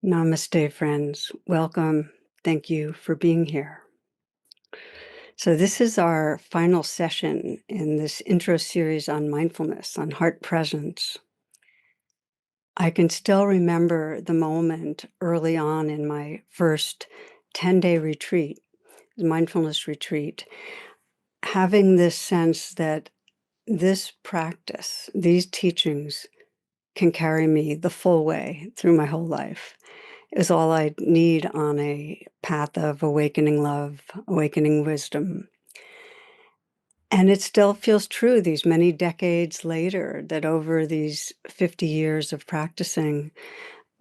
Namaste, friends. Welcome. Thank you for being here. So, this is our final session in this intro series on mindfulness, on heart presence. I can still remember the moment early on in my first 10-day retreat, mindfulness retreat, having this sense that this practice, these teachings, can carry me the full way through my whole life. Is all I need on a path of awakening love, awakening wisdom. And it still feels true these many decades later, that over these 50 years of practicing,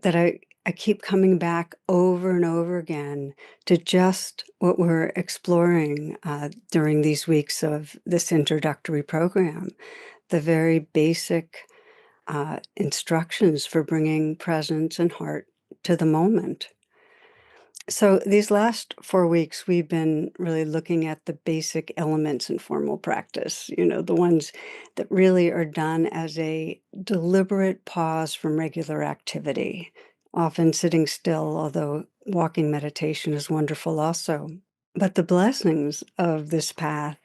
that I keep coming back over and over again to just what we're exploring during these weeks of this introductory program, the very basic instructions for bringing presence and heart to the moment. So these last 4 weeks, we've been really looking at the basic elements in formal practice, the ones that really are done as a deliberate pause from regular activity, often sitting still, although walking meditation is wonderful also. But the blessings of this path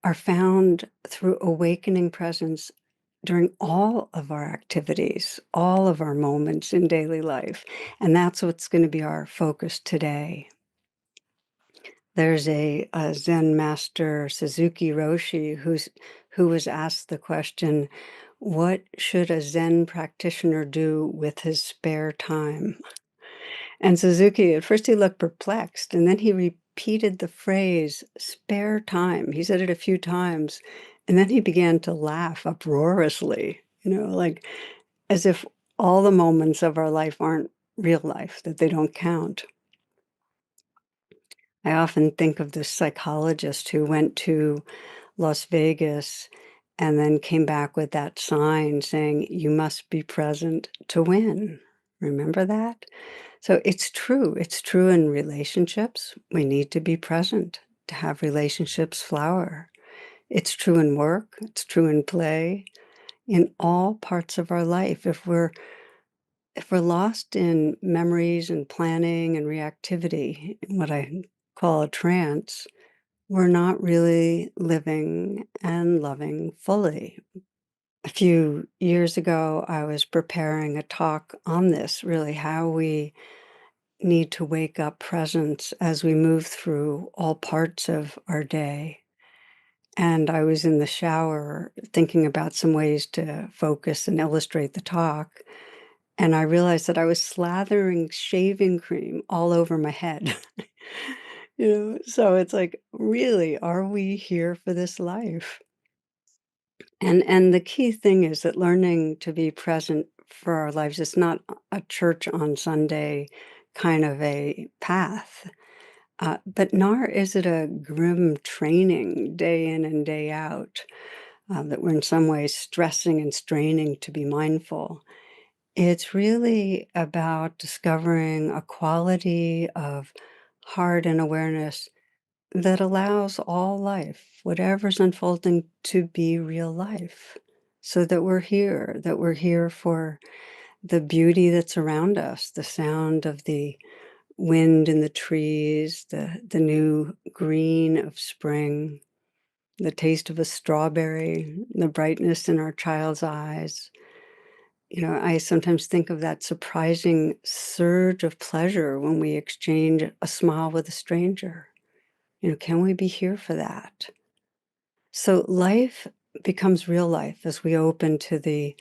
are found through awakening presence during all of our activities, all of our moments in daily life. And that's what's going to be our focus today. There's a Zen master, Suzuki Roshi, who was asked the question, what should a Zen practitioner do with his spare time? And Suzuki, at first he looked perplexed, and then he repeated the phrase, spare time. He said it a few times, and then he began to laugh uproariously, like as if all the moments of our life aren't real life, that they don't count. I often think of this psychologist who went to Las Vegas and then came back with that sign saying, you must be present to win. Remember that? So it's true. It's true in relationships. We need to be present to have relationships flower. It's true in work. It's true in play, in all parts of our life. If we're lost in memories and planning and reactivity, what I call a trance, we're not really living and loving fully. A few years ago, I was preparing a talk on this, really how we need to wake up presence as we move through all parts of our day. And I was in the shower thinking about some ways to focus and illustrate the talk. And I realized that I was slathering shaving cream all over my head. So it's like, really, are we here for this life? And the key thing is that learning to be present for our lives is not a church on Sunday kind of a path, but nor is it a grim training day in and day out, that we're in some ways stressing and straining to be mindful. It's really about discovering a quality of heart and awareness that allows all life, whatever's unfolding, to be real life. So that we're here for the beauty that's around us, the sound of the wind in the trees, the new green of spring, the taste of a strawberry, the brightness in our child's eyes. I sometimes think of that surprising surge of pleasure when we exchange a smile with a stranger. Can we be here for that? So life becomes real life as we open to the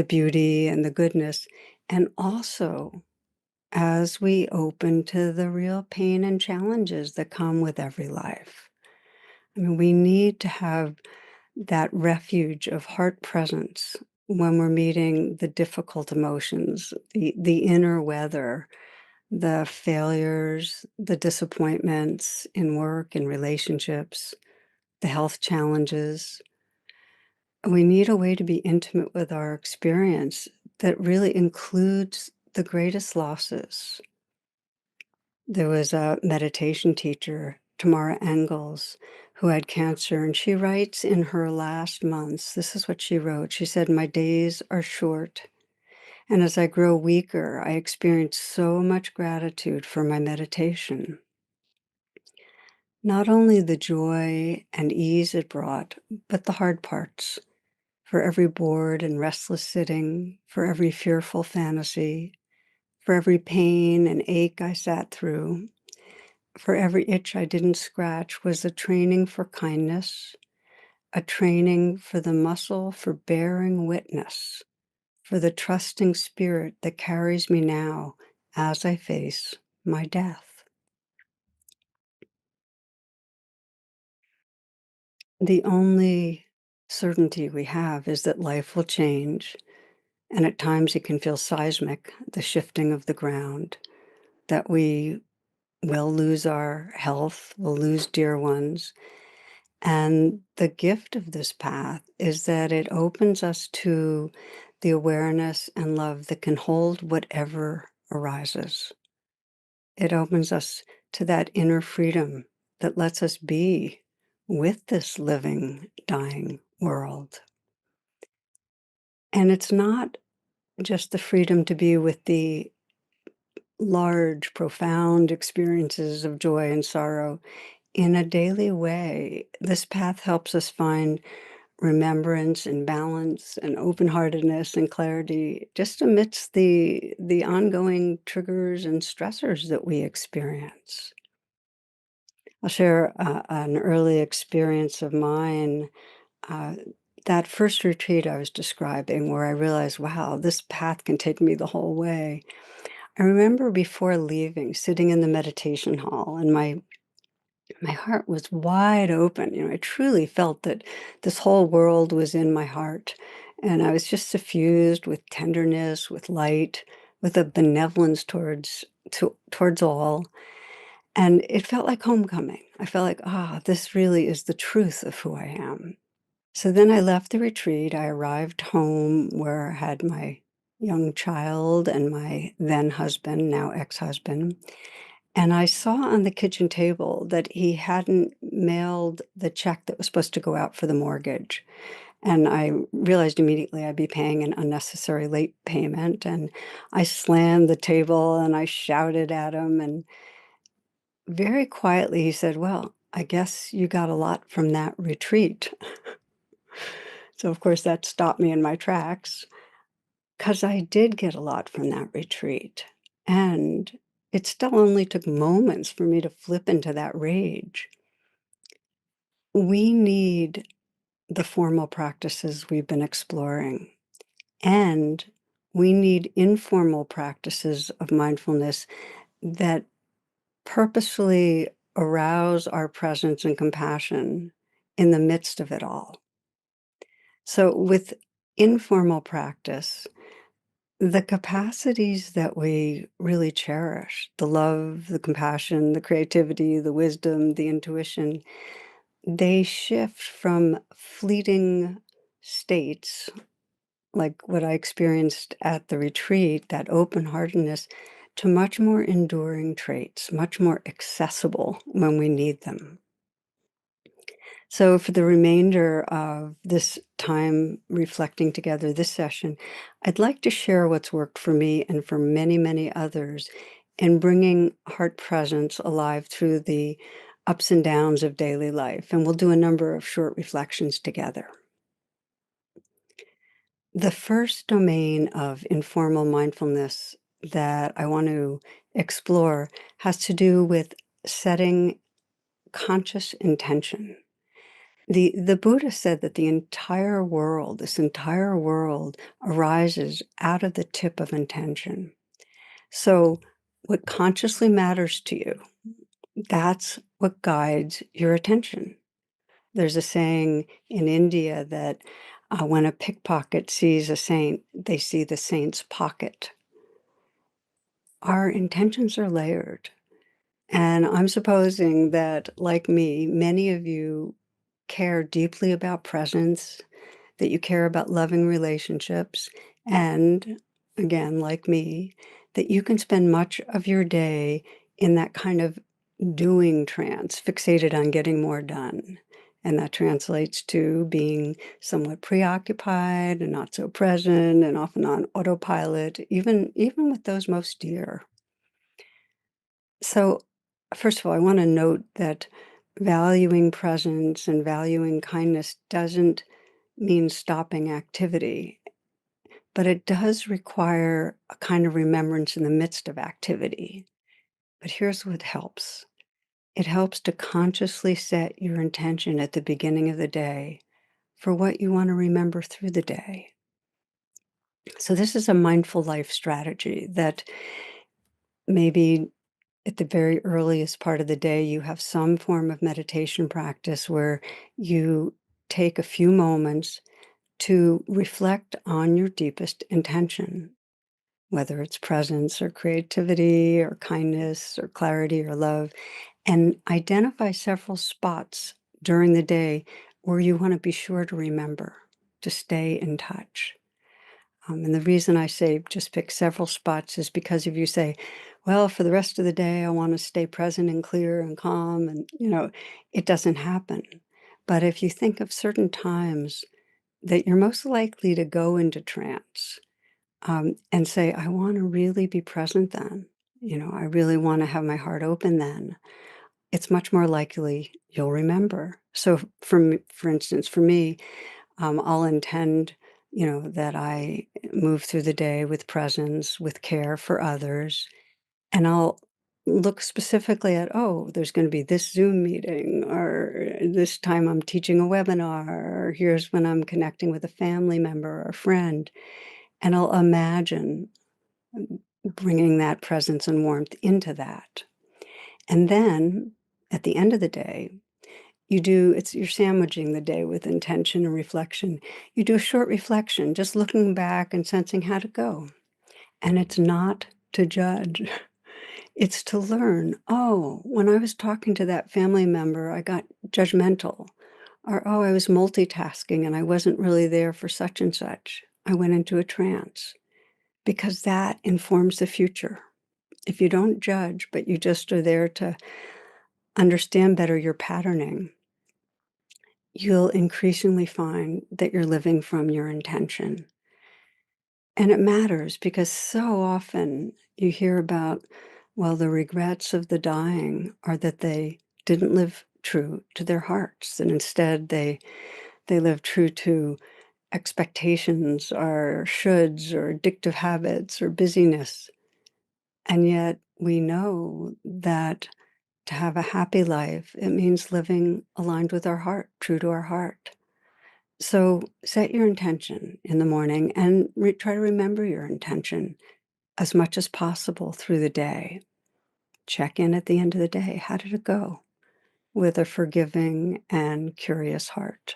beauty and the goodness, and also as we open to the real pain and challenges that come with every life. I mean, we need to have that refuge of heart presence when we're meeting the difficult emotions, the inner weather, the failures, the disappointments in work and relationships, the health challenges. We need a way to be intimate with our experience that really includes the greatest losses. There was a meditation teacher, Tamara Engels, who had cancer, and she writes in her last months, this is what she wrote. She said, "My days are short, And as I grow weaker, I experience so much gratitude for my meditation. Not only the joy and ease it brought, but the hard parts. For every bored and restless sitting, for every fearful fantasy, for every pain and ache I sat through, for every itch I didn't scratch was a training for kindness, a training for the muscle for bearing witness, for the trusting spirit that carries me now as I face my death. The only certainty we have is that life will change, and at times it can feel seismic, the shifting of the ground, that we will lose our health, we'll lose dear ones. And the gift of this path is that it opens us to the awareness and love that can hold whatever arises. It opens us to that inner freedom that lets us be with this living, dying world. And it's not just the freedom to be with the large, profound experiences of joy and sorrow in a daily way. This path helps us find remembrance and balance and open-heartedness and clarity just amidst the ongoing triggers and stressors that we experience. I'll share an early experience of mine. Uh, that first retreat I was describing, where I realized, wow, this path can take me the whole way. I remember before leaving, sitting in the meditation hall, and my heart was wide open. I truly felt that this whole world was in my heart, and I was just suffused with tenderness, with light, with a benevolence towards all. And it felt like homecoming. I felt like, this really is the truth of who I am. So then I left the retreat. I arrived home where I had my young child and my then husband, now ex-husband. And I saw on the kitchen table that he hadn't mailed the check that was supposed to go out for the mortgage. And I realized immediately I'd be paying an unnecessary late payment. And I slammed the table and I shouted at him. And very quietly, he said, "Well, I guess you got a lot from that retreat." So, of course, that stopped me in my tracks because I did get a lot from that retreat. And it still only took moments for me to flip into that rage. We need the formal practices we've been exploring, and we need informal practices of mindfulness that purposefully arouse our presence and compassion in the midst of it all. So, with informal practice, the capacities that we really cherish, the love, the compassion, the creativity, the wisdom, the intuition, they shift from fleeting states, like what I experienced at the retreat, that open-heartedness, to much more enduring traits, much more accessible when we need them. So, for the remainder of this time reflecting together, this session, I'd like to share what's worked for me and for many, many others in bringing heart presence alive through the ups and downs of daily life. And we'll do a number of short reflections together. The first domain of informal mindfulness that I want to explore has to do with setting conscious intention. The Buddha said that the entire world, this entire world arises out of the tip of intention. So what consciously matters to you, that's what guides your attention. There's a saying in India that when a pickpocket sees a saint, they see the saint's pocket. Our intentions are layered. And I'm supposing that, like me, many of you care deeply about presence, that you care about loving relationships, and again, like me, that you can spend much of your day in that kind of doing trance, fixated on getting more done. And that translates to being somewhat preoccupied and not so present and often on autopilot, even with those most dear. So, first of all, I want to note that valuing presence and valuing kindness doesn't mean stopping activity, but it does require a kind of remembrance in the midst of activity. But here's what helps. It helps to consciously set your intention at the beginning of the day for what you want to remember through the day. So, this is a mindful life strategy that maybe at the very earliest part of the day, you have some form of meditation practice where you take a few moments to reflect on your deepest intention, whether it's presence or creativity or kindness or clarity or love, and identify several spots during the day where you want to be sure to remember to stay in touch. And the reason I say just pick several spots is because if you say, well, for the rest of the day, I want to stay present and clear and calm, and, it doesn't happen. But if you think of certain times that you're most likely to go into trance, and say, I want to really be present then, I really want to have my heart open then, it's much more likely you'll remember. So, for instance, for me, I'll intend, that I move through the day with presence, with care for others, and I'll look specifically at, oh, there's going to be this Zoom meeting, or this time I'm teaching a webinar, or here's when I'm connecting with a family member or a friend. And I'll imagine bringing that presence and warmth into that. And then at the end of the day, you're sandwiching the day with intention and reflection. You do a short reflection, just looking back and sensing how to go. And it's not to judge. It's to learn, oh, when I was talking to that family member, I got judgmental. Or, oh, I was multitasking and I wasn't really there for such and such. I went into a trance because that informs the future. If you don't judge, but you just are there to understand better your patterning, you'll increasingly find that you're living from your intention. And it matters because so often you hear about, well, the regrets of the dying are that they didn't live true to their hearts, and instead they live true to expectations or shoulds or addictive habits or busyness. And yet we know that to have a happy life, it means living aligned with our heart, true to our heart. So set your intention in the morning and try to remember your intention as much as possible through the day. Check in at the end of the day. How did it go? With a forgiving and curious heart.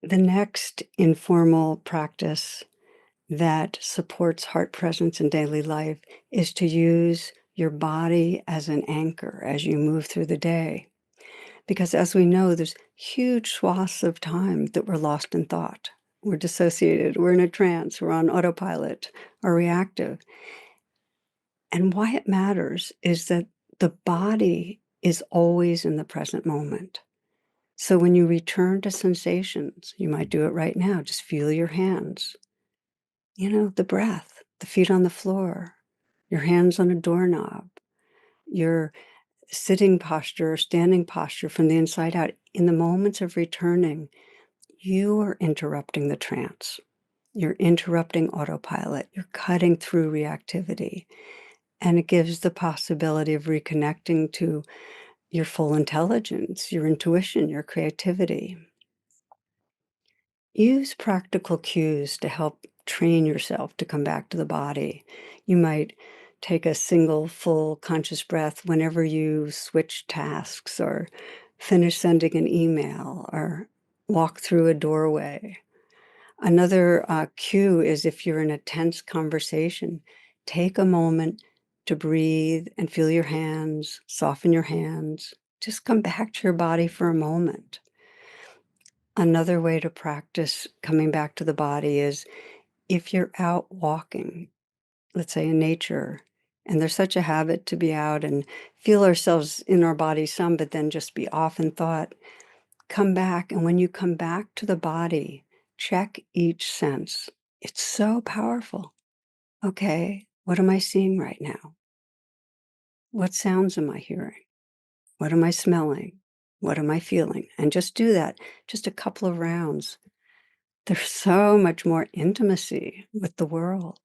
The next informal practice that supports heart presence in daily life is to use your body as an anchor as you move through the day. Because as we know, there's huge swaths of time that we're lost in thought. We're dissociated, we're in a trance, we're on autopilot or reactive. And why it matters is that the body is always in the present moment. So when you return to sensations, you might do it right now, just feel your hands, the breath, the feet on the floor, your hands on a doorknob, your sitting posture or standing posture from the inside out. In the moments of returning, you are interrupting the trance. You're interrupting autopilot. You're cutting through reactivity. And it gives the possibility of reconnecting to your full intelligence, your intuition, your creativity. Use practical cues to help train yourself to come back to the body. You might take a single full conscious breath whenever you switch tasks or finish sending an email or walk through a doorway. Another cue is if you're in a tense conversation, take a moment to breathe and feel your hands, soften your hands. Just come back to your body for a moment. Another way to practice coming back to the body is if you're out walking, let's say in nature, And there's such a habit to be out and feel ourselves in our body some, but then just be off in thought. Come back, and when you come back to the body, check each sense. It's so powerful. Okay, what am I seeing right now? What sounds am I hearing? What am I smelling? What am I feeling? And just do that, just a couple of rounds. There's so much more intimacy with the world.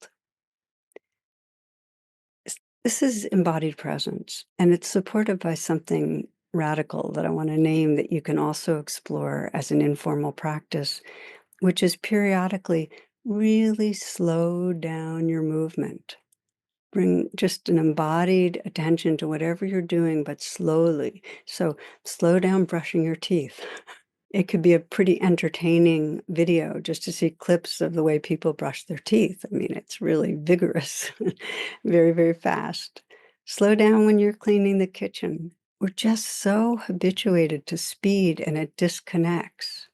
This is embodied presence, and it's supported by something radical that I want to name that you can also explore as an informal practice, which is periodically really slow down your movement. Bring just an embodied attention to whatever you're doing, but slowly. So slow down brushing your teeth. It could be a pretty entertaining video just to see clips of the way people brush their teeth. I mean, it's really vigorous, very, very fast. Slow down when you're cleaning the kitchen. We're just so habituated to speed and it disconnects.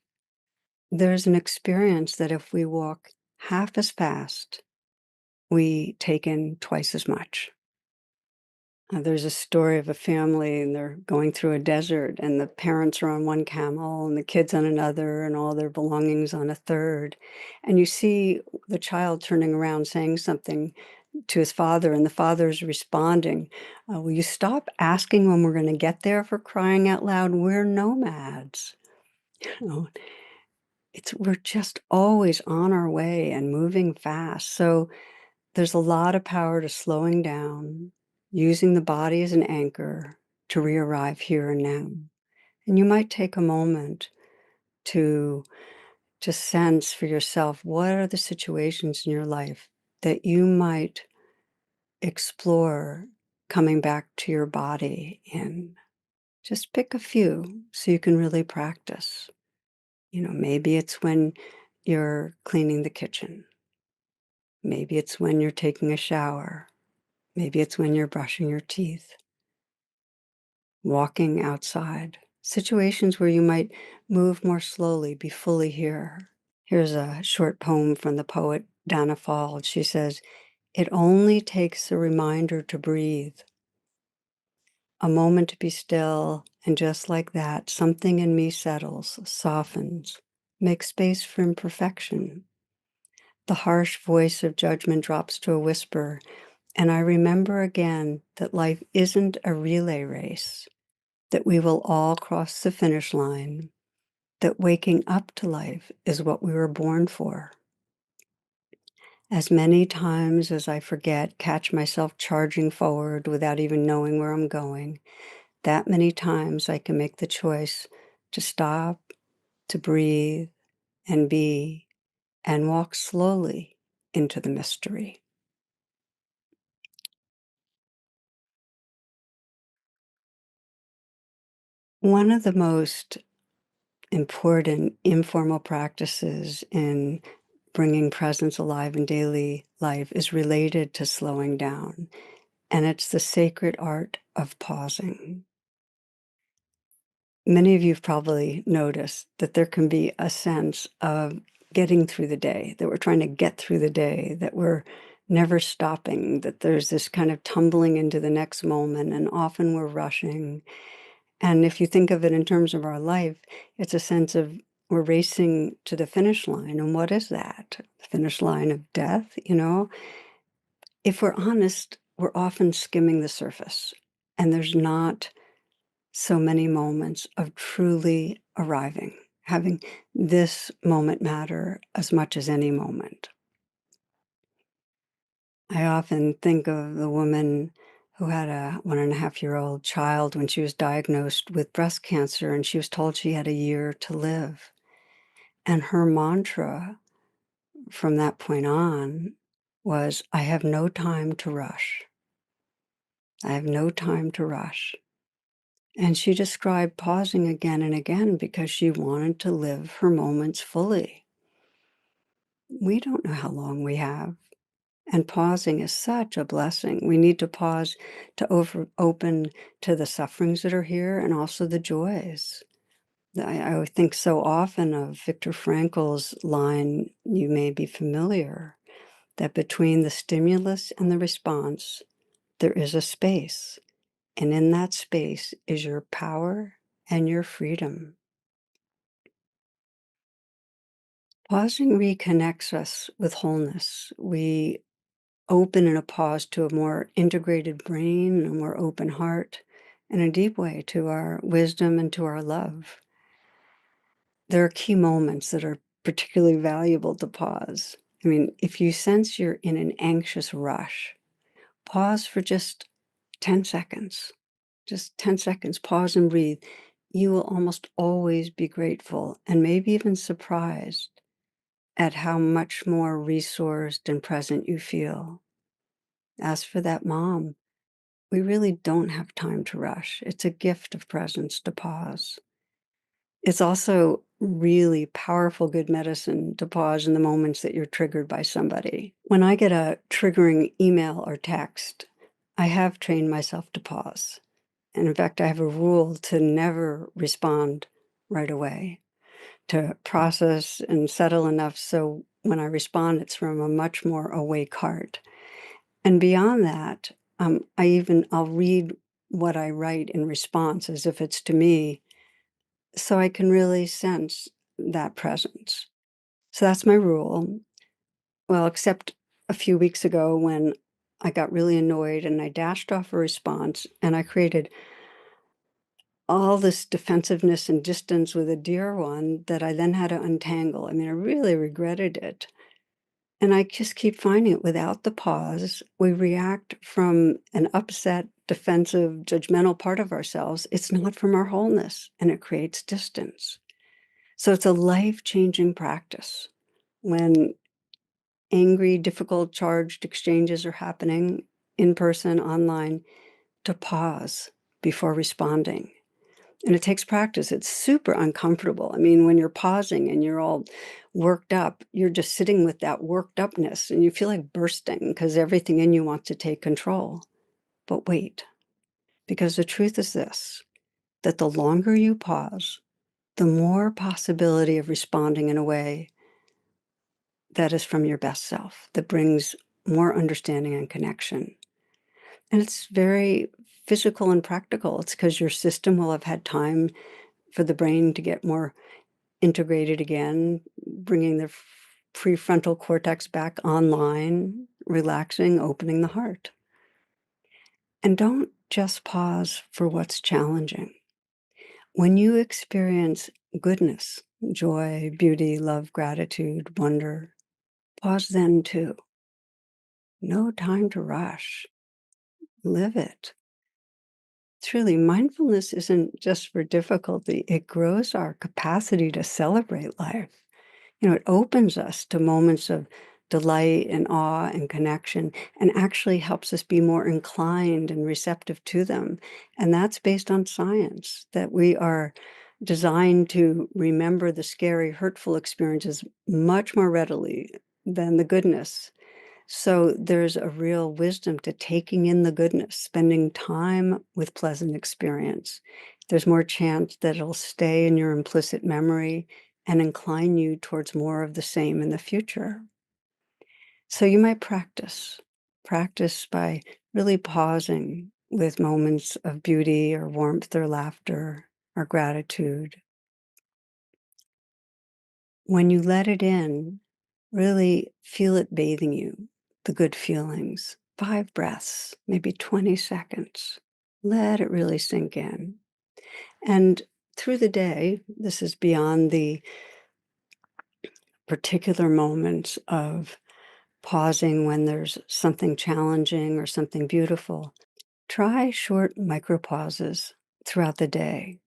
There's an experience that if we walk half as fast, we take in twice as much. There's a story of a family, and they're going through a desert, and the parents are on one camel, and the kids on another, and all their belongings on a third. And you see the child turning around saying something to his father, and the father's responding, "Will you stop asking when we're going to get there, for crying out loud? We're nomads." You know, we're just always on our way and moving fast. So there's a lot of power to slowing down, using the body as an anchor to re-arrive here and now. And you might take a moment to just sense for yourself, what are the situations in your life that you might explore coming back to your body in? Just pick a few so you can really practice. Maybe it's when you're cleaning the kitchen. Maybe it's when you're taking a shower. Maybe it's when you're brushing your teeth, walking outside, situations where you might move more slowly, be fully here. Here's a short poem from the poet Dana Fald. She says, "It only takes a reminder to breathe, a moment to be still, and just like that, something in me settles, softens, makes space for imperfection. The harsh voice of judgment drops to a whisper, and I remember again that life isn't a relay race, that we will all cross the finish line, that waking up to life is what we were born for. As many times as I catch myself charging forward without even knowing where I'm going, that many times I can make the choice to stop, to breathe and be, and walk slowly into the mystery." One of the most important informal practices in bringing presence alive in daily life is related to slowing down, and it's the sacred art of pausing. Many of you have probably noticed that there can be a sense of getting through the day, that we're trying to get through the day, that we're never stopping, that there's this kind of tumbling into the next moment, and often we're rushing. And if you think of it in terms of our life, it's a sense of we're racing to the finish line. And what is that? The finish line of death? If we're honest, we're often skimming the surface. And there's not so many moments of truly arriving, having this moment matter as much as any moment. I often think of the woman who had a 1.5-year-old child when she was diagnosed with breast cancer, and she was told she had a year to live. And her mantra from that point on was, "I have no time to rush. I have no time to rush." And she described pausing again and again because she wanted to live her moments fully. We don't know how long we have. And pausing is such a blessing. We need to pause to open to the sufferings that are here and also the joys. I think so often of Viktor Frankl's line, you may be familiar, that between the stimulus and the response, there is a space, and in that space is your power and your freedom. Pausing reconnects us with wholeness. We open in a pause to a more integrated brain, a more open heart, and a deep way to our wisdom and to our love. There are key moments that are particularly valuable to pause. I mean, if you sense you're in an anxious rush, pause for just 10 seconds. Just 10 seconds, pause and breathe. You will almost always be grateful and maybe even surprised at how much more resourced and present you feel. As for that mom, we really don't have time to rush. It's a gift of presence to pause. It's also really powerful, good medicine to pause in the moments that you're triggered by somebody. When I get a triggering email or text, I have trained myself to pause. And in fact, I have a rule to never respond right away, to process and settle enough so when I respond, it's from a much more awake heart. And beyond that, I'll read what I write in response as if it's to me, so I can really sense that presence. So that's my rule. Well, except a few weeks ago when I got really annoyed and I dashed off a response and I created all this defensiveness and distance with a dear one that I then had to untangle. I mean, I really regretted it. And I just keep finding it without the pause, we react from an upset, defensive, judgmental part of ourselves. It's not from our wholeness, and it creates distance. So it's a life-changing practice when angry, difficult, charged exchanges are happening in person, online, to pause before responding. And it takes practice. It's super uncomfortable. I mean, when you're pausing and you're all worked up, you're just sitting with that worked upness and you feel like bursting because everything in you wants to take control. But wait, because the truth is this, that the longer you pause, the more possibility of responding in a way that is from your best self, that brings more understanding and connection. And it's very physical and practical. It's because your system will have had time for the brain to get more integrated again, bringing the prefrontal cortex back online, relaxing, opening the heart. And don't just pause for what's challenging. When you experience goodness, joy, beauty, love, gratitude, wonder, pause then too. No time to rush. Live it. Truly, mindfulness isn't just for difficulty, it grows our capacity to celebrate life. It opens us to moments of delight and awe and connection, and actually helps us be more inclined and receptive to them. And that's based on science, that we are designed to remember the scary, hurtful experiences much more readily than the goodness. So there's a real wisdom to taking in the goodness, spending time with pleasant experience. There's more chance that it'll stay in your implicit memory and incline you towards more of the same in the future. So you might practice by really pausing with moments of beauty or warmth or laughter or gratitude. When you let it in, really feel it bathing you, the good feelings. 5 breaths, maybe 20 seconds. Let it really sink in. And through the day, this is beyond the particular moments of pausing when there's something challenging or something beautiful. Try short micro pauses throughout the day,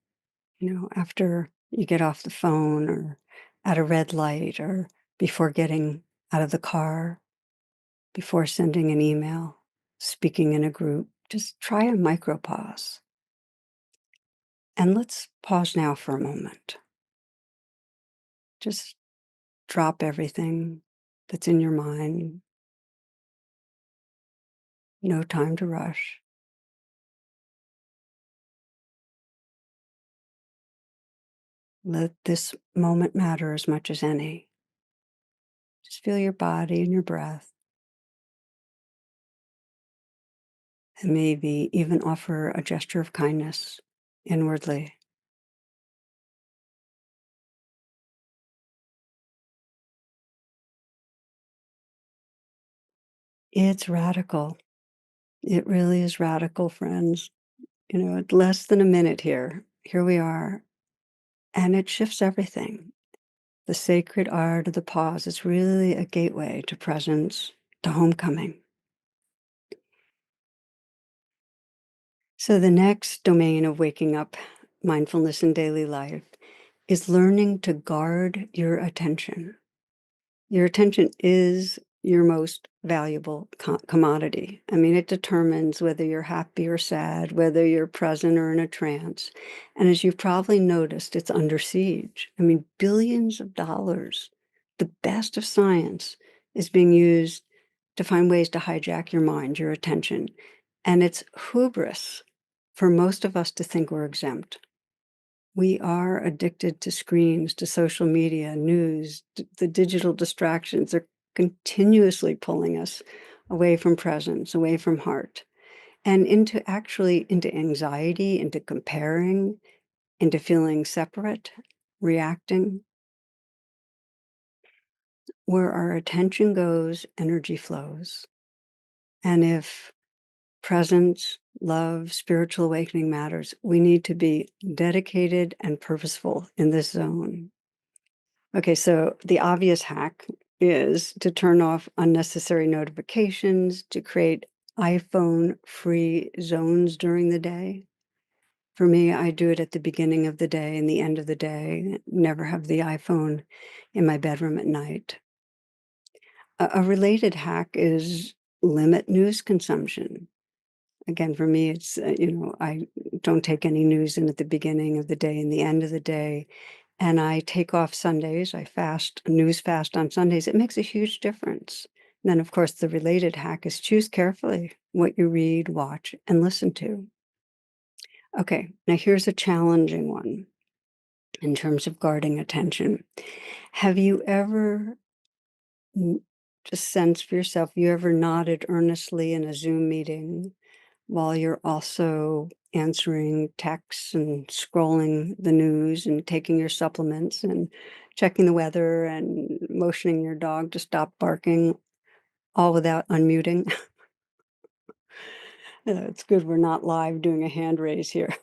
after you get off the phone or at a red light or before getting out of the car, before sending an email, speaking in a group. Just try a micro pause. And let's pause now for a moment. Just drop everything that's in your mind. No time to rush. Let this moment matter as much as any. Just feel your body and your breath. and maybe even offer a gesture of kindness inwardly. It's radical. It really is radical, friends. It's less than a minute here. Here we are, and it shifts everything. The sacred art of the pause is really a gateway to presence, to homecoming. So, the next domain of waking up mindfulness in daily life is learning to guard your attention. Your attention is your most valuable commodity. I mean, it determines whether you're happy or sad, whether you're present or in a trance. And as you've probably noticed, it's under siege. I mean, billions of dollars, the best of science, is being used to find ways to hijack your mind, your attention. And it's hubris for most of us to think we're exempt. We are addicted to screens, to social media, news, the digital distractions are continuously pulling us away from presence, away from heart, and into anxiety, into comparing, into feeling separate, reacting. Where our attention goes, energy flows. And if presence, love, spiritual awakening matters, we need to be dedicated and purposeful in this zone. Okay, so the obvious hack is to turn off unnecessary notifications, to create iPhone-free zones during the day. For me, I do it at the beginning of the day and the end of the day, never have the iPhone in my bedroom at night. A related hack is limit news consumption. Again, for me, it's, I don't take any news in at the beginning of the day and the end of the day. And I take off Sundays. I fast, news fast on Sundays. It makes a huge difference. Then, of course, the related hack is choose carefully what you read, watch, and listen to. Okay, now here's a challenging one in terms of guarding attention. Have you ever just sensed for yourself, you ever nodded earnestly in a Zoom meeting while you're also answering texts and scrolling the news and taking your supplements and checking the weather and motioning your dog to stop barking, all without unmuting? It's good we're not live doing a hand raise here.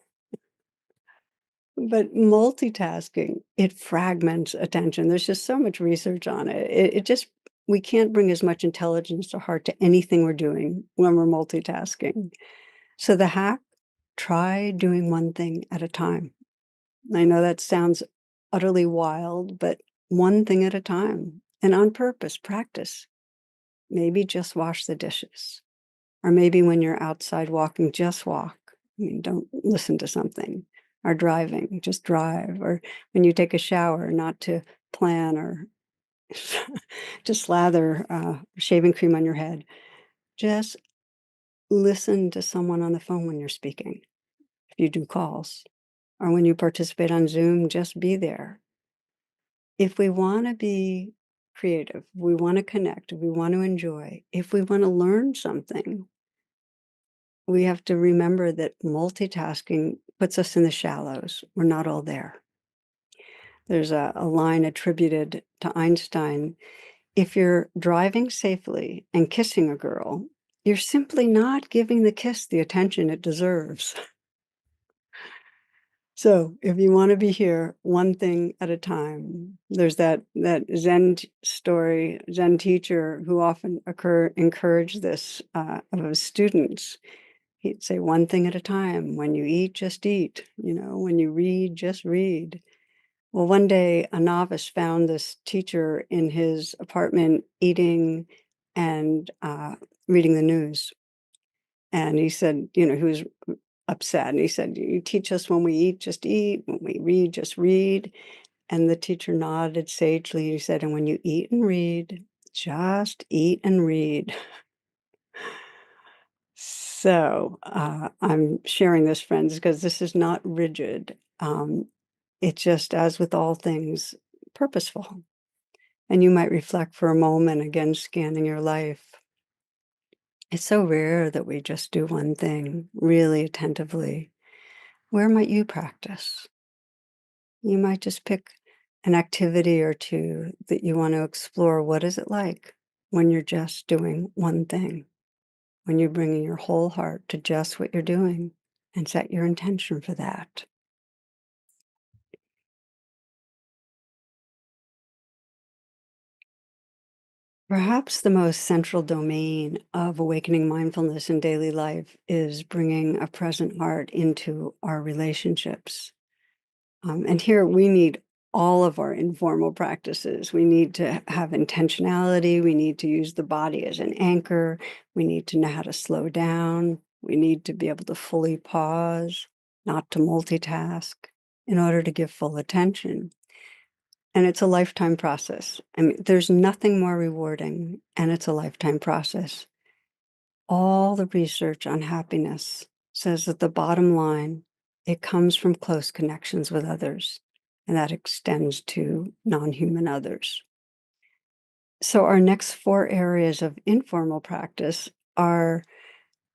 But multitasking, it fragments attention. There's just so much research on it. It just, we can't bring as much intelligence to heart to anything we're doing when we're multitasking. So the hack, try doing one thing at a time. I know that sounds utterly wild, but one thing at a time and on purpose, practice. Maybe just wash the dishes. Or maybe when you're outside walking, just walk. I mean, don't listen to something. Or driving, just drive. Or when you take a shower, not to plan or to slather shaving cream on your head. Just listen to someone on the phone when you're speaking, if you do calls. Or when you participate on Zoom, just be there. If we want to be creative, we want to connect, we want to enjoy, if we want to learn something, we have to remember that multitasking puts us in the shallows. We're not all there. There's a line attributed to Einstein. If you're driving safely and kissing a girl, you're simply not giving the kiss the attention it deserves. So if you want to be here, one thing at a time. There's that story, Zen teacher who often encouraged this of his students. He'd say, one thing at a time. When you eat, just eat. When you read, just read. Well, one day a novice found this teacher in his apartment eating and reading the news. And he said, he was upset. And he said, you teach us when we eat, just eat. When we read, just read. And the teacher nodded sagely. He said, and when you eat and read, just eat and read. So I'm sharing this, friends, because this is not rigid. It's just, as with all things, purposeful. And you might reflect for a moment, again, scanning your life. It's so rare that we just do one thing really attentively. Where might you practice? You might just pick an activity or two that you want to explore. What is it like when you're just doing one thing? When you're bringing your whole heart to just what you're doing and set your intention for that. Perhaps the most central domain of awakening mindfulness in daily life is bringing a present heart into our relationships. And here we need all of our informal practices. We need to have intentionality. We need to use the body as an anchor. We need to know how to slow down. We need to be able to fully pause, not to multitask, in order to give full attention. And it's a lifetime process. I mean, there's nothing more rewarding, and it's a lifetime process. All the research on happiness says that the bottom line, it comes from close connections with others, and that extends to non-human others. So our next four areas of informal practice are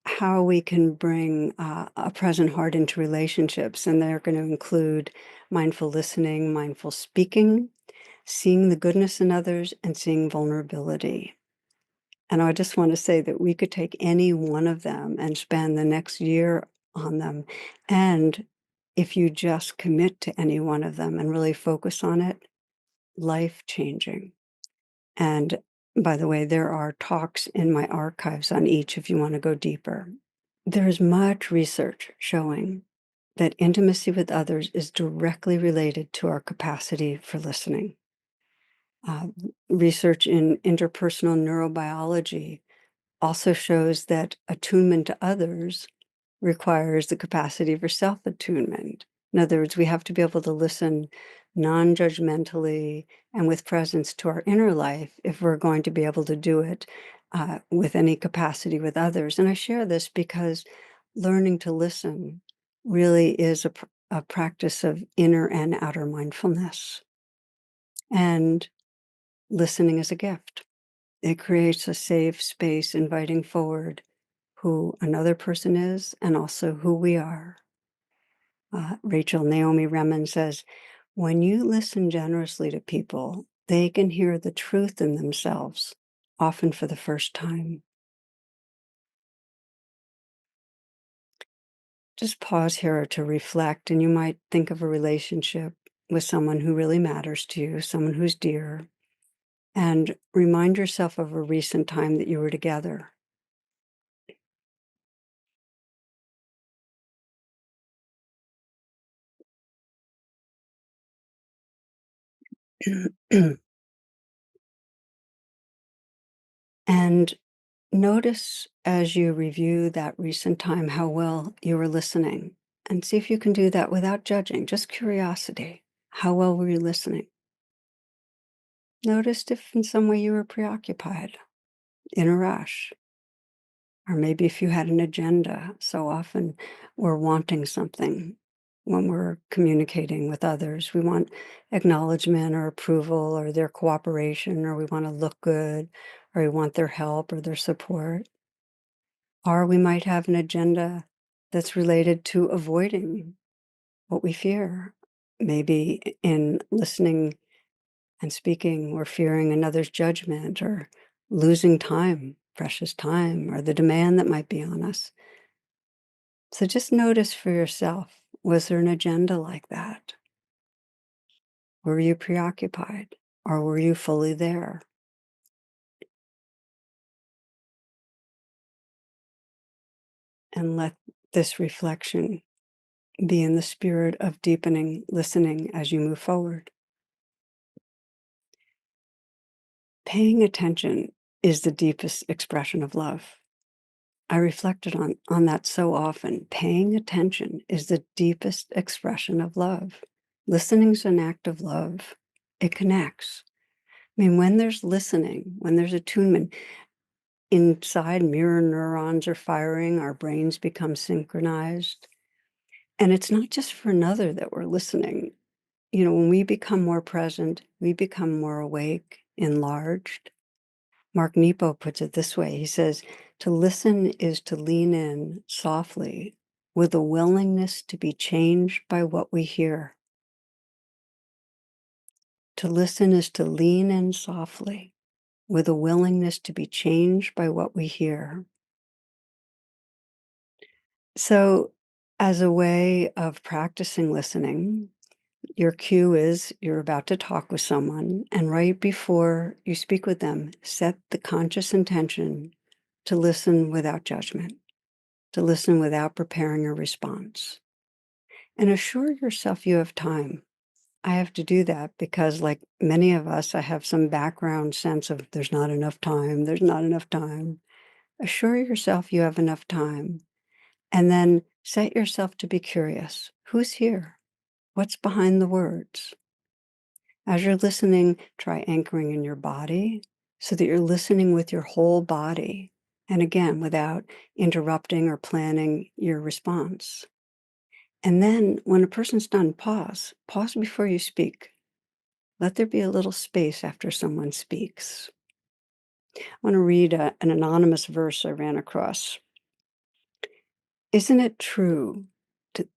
how we can bring a present heart into relationships, and they're going to include mindful listening, mindful speaking, seeing the goodness in others, and seeing vulnerability. And I just want to say that we could take any one of them and spend the next year on them. And if you just commit to any one of them and really focus on it, life changing. And by the way, there are talks in my archives on each if you want to go deeper. There's much research showing that intimacy with others is directly related to our capacity for listening. Uh, Research in interpersonal neurobiology also shows that attunement to others requires the capacity for self-attunement. In other words, we have to be able to listen non-judgmentally and with presence to our inner life if we're going to be able to do it with any capacity with others. And I share this because learning to listen really is a practice of inner and outer mindfulness. And listening is a gift. It creates a safe space inviting forward who another person is and also who we are. Rachel Naomi Remen says, when you listen generously to people, they can hear the truth in themselves, often for the first time. Just pause here to reflect, and you might think of a relationship with someone who really matters to you, someone who's dear, and remind yourself of a recent time that you were together. And notice as you review that recent time how well you were listening, and see if you can do that without judging, just curiosity. How well were you listening? Notice if in some way you were preoccupied, in a rush, or maybe if you had an agenda. So often we're wanting something when we're communicating with others. We want acknowledgement or approval or their cooperation, or we want to look good, or we want their help or their support. Or we might have an agenda that's related to avoiding what we fear. Maybe in listening and speaking, we're fearing another's judgment or losing time, precious time, or the demand that might be on us. So just notice for yourself, was there an agenda like that? Were you preoccupied or were you fully there? And let this reflection be in the spirit of deepening listening as you move forward. Paying attention is the deepest expression of love. I reflected on that so often. Paying attention is the deepest expression of love. Listening is an act of love. It connects. I mean, when there's listening, when there's attunement, inside mirror neurons are firing, our brains become synchronized. And it's not just for another that we're listening. You know, when we become more present, we become more awake, enlarged. Mark Nepo puts it this way. He says, To listen is to lean in softly with a willingness to be changed by what we hear. To listen is to lean in softly with a willingness to be changed by what we hear. So, as a way of practicing listening, your cue is you're about to talk with someone, and right before you speak with them, set the conscious intention to listen without judgment, to listen without preparing a response. And assure yourself you have time. I have to do that because, like many of us, I have some background sense of there's not enough time, there's not enough time. Assure yourself you have enough time. And then set yourself to be curious. Who's here? What's behind the words? As you're listening, try anchoring in your body so that you're listening with your whole body. And again, without interrupting or planning your response. And then when a person's done, pause. Pause before you speak. Let there be a little space after someone speaks. I want to read an anonymous verse I ran across. Isn't it true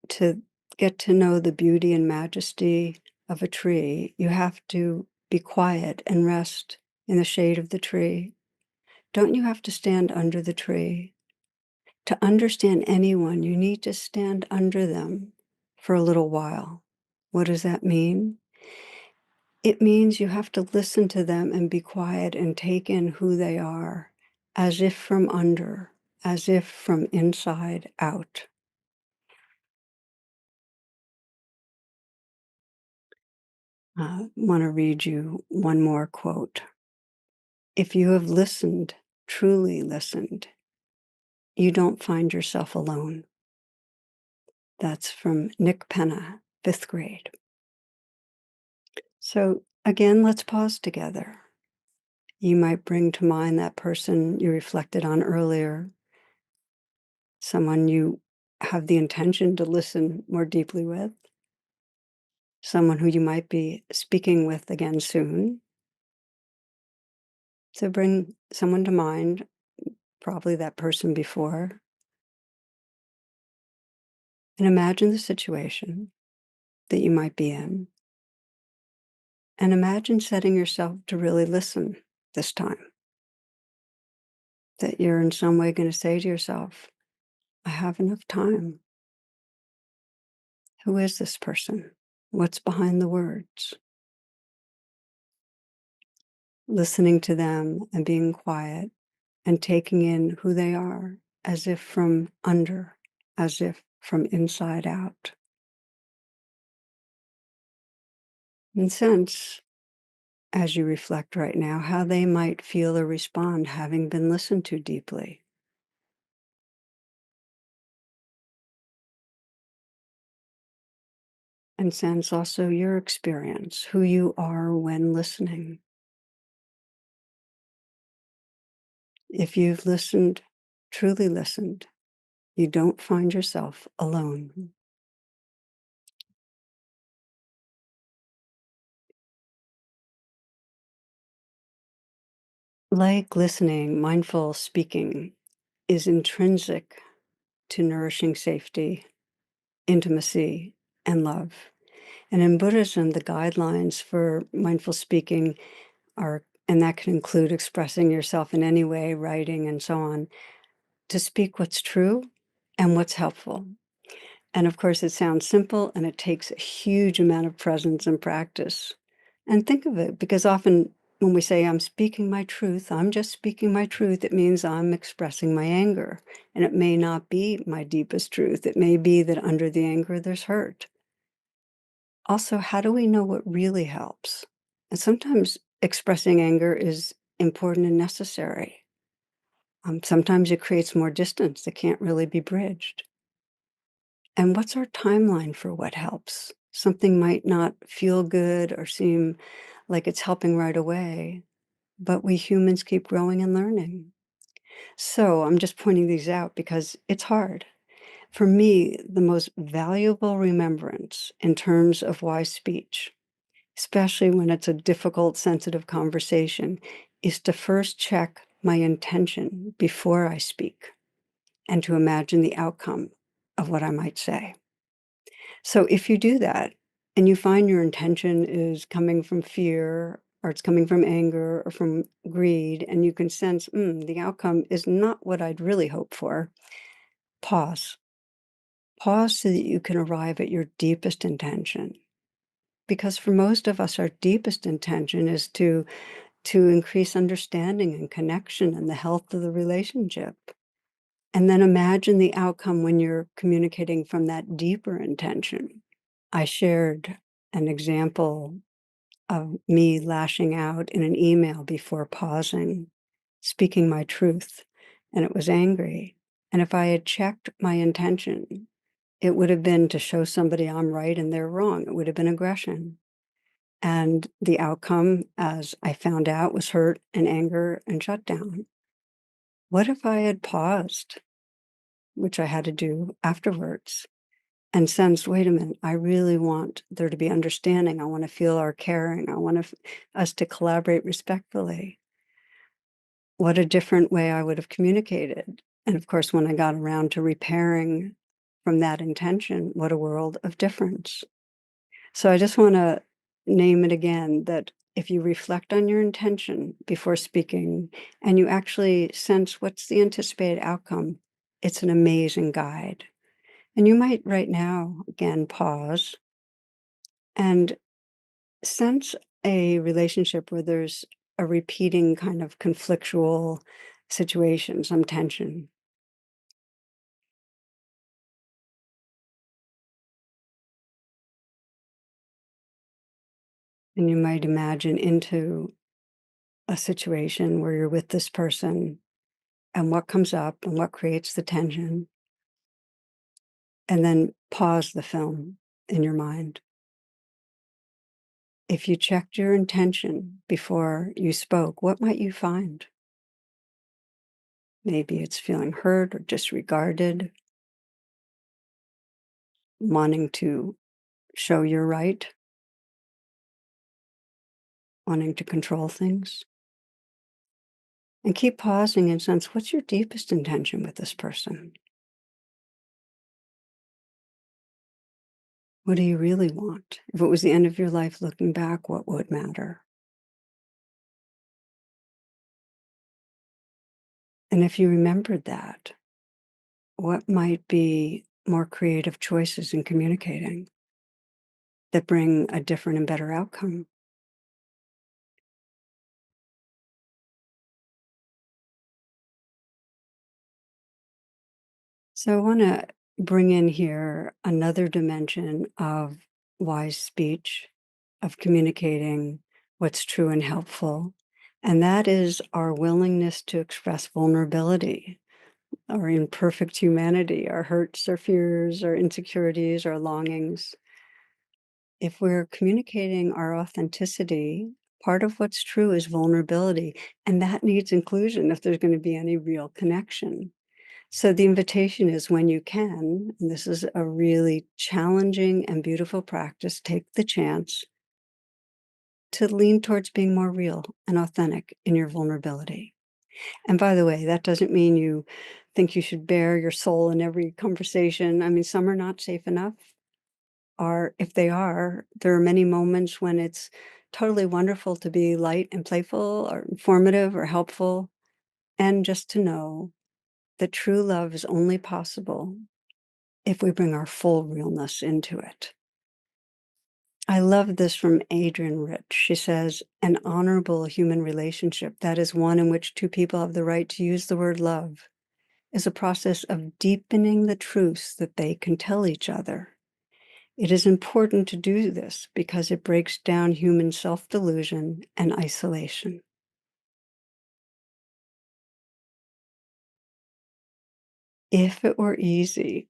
to get to know the beauty and majesty of a tree, you have to be quiet and rest in the shade of the tree? Don't you have to stand under the tree? To understand anyone, you need to stand under them for a little while. What does that mean? It means you have to listen to them and be quiet and take in who they are, as if from under, as if from inside out. Want to read you one more quote. If you have listened, truly listened, you don't find yourself alone. That's from Nick Penna, 5th grade. So again, let's pause together. You might bring to mind that person you reflected on earlier, someone you have the intention to listen more deeply with, someone who you might be speaking with again soon. So bring someone to mind, probably that person before, and imagine the situation that you might be in. And imagine setting yourself to really listen this time. That you're in some way going to say to yourself, I have enough time. Who is this person? What's behind the words? Listening to them and being quiet and taking in who they are as if from under, as if from inside out. And sense, as you reflect right now, how they might feel or respond having been listened to deeply. And sense also your experience, who you are when listening. If you've listened, truly listened, you don't find yourself alone. Like listening, mindful speaking is intrinsic to nourishing safety, intimacy, and love. And in Buddhism, the guidelines for mindful speaking are, and that can include expressing yourself in any way, writing, and so on, to speak what's true and what's helpful. And of course, it sounds simple and it takes a huge amount of presence and practice. And think of it, because often when we say, I'm speaking my truth, I'm just speaking my truth, it means I'm expressing my anger. And it may not be my deepest truth. It may be that under the anger, there's hurt. Also, how do we know what really helps? And sometimes expressing anger is important and necessary. Sometimes it creates more distance that can't really be bridged. And what's our timeline for what helps? Something might not feel good or seem like it's helping right away, but we humans keep growing and learning. So I'm just pointing these out because it's hard. For me, the most valuable remembrance in terms of wise speech, especially when it's a difficult, sensitive conversation, is to first check my intention before I speak and to imagine the outcome of what I might say. So if you do that and you find your intention is coming from fear or it's coming from anger or from greed, and you can sense, the outcome is not what I'd really hoped for, pause. Pause so that you can arrive at your deepest intention. Because for most of us, our deepest intention is to increase understanding and connection and the health of the relationship. And then imagine the outcome when you're communicating from that deeper intention. I shared an example of me lashing out in an email before pausing, speaking my truth, and it was angry. And if I had checked my intention, it would have been to show somebody I'm right and they're wrong. It would have been aggression. And the outcome, as I found out, was hurt and anger and shutdown. What if I had paused, which I had to do afterwards, and sensed, wait a minute, I really want there to be understanding. I want to feel our caring. I want us to collaborate respectfully. What a different way I would have communicated. And of course, when I got around to repairing from that intention, what a world of difference. So I just want to name it again that if you reflect on your intention before speaking and you actually sense what's the anticipated outcome, it's an amazing guide. And you might right now, again, pause and sense a relationship where there's a repeating kind of conflictual situation, some tension. And you might imagine into a situation where you're with this person and what comes up and what creates the tension, and then pause the film in your mind. If you checked your intention before you spoke, what might you find? Maybe it's feeling hurt or disregarded, wanting to show you're right, wanting to control things. And keep pausing and sense what's your deepest intention with this person? What do you really want? If it was the end of your life looking back, what would matter? And if you remembered that, what might be more creative choices in communicating that bring a different and better outcome? So I want to bring in here another dimension of wise speech, of communicating what's true and helpful. And that is our willingness to express vulnerability, our imperfect humanity, our hurts, our fears, our insecurities, our longings. If we're communicating our authenticity, part of what's true is vulnerability, and that needs inclusion if there's going to be any real connection. So the invitation is when you can, and this is a really challenging and beautiful practice, take the chance to lean towards being more real and authentic in your vulnerability. And by the way, that doesn't mean you think you should bare your soul in every conversation. I mean, some are not safe enough, or if they are, there are many moments when it's totally wonderful to be light and playful or informative or helpful, and just to know that true love is only possible if we bring our full realness into it. I love this from Adrienne Rich. She says, an honorable human relationship, that is one in which two people have the right to use the word love, is a process of deepening the truths that they can tell each other. It is important to do this because it breaks down human self-delusion and isolation. If it were easy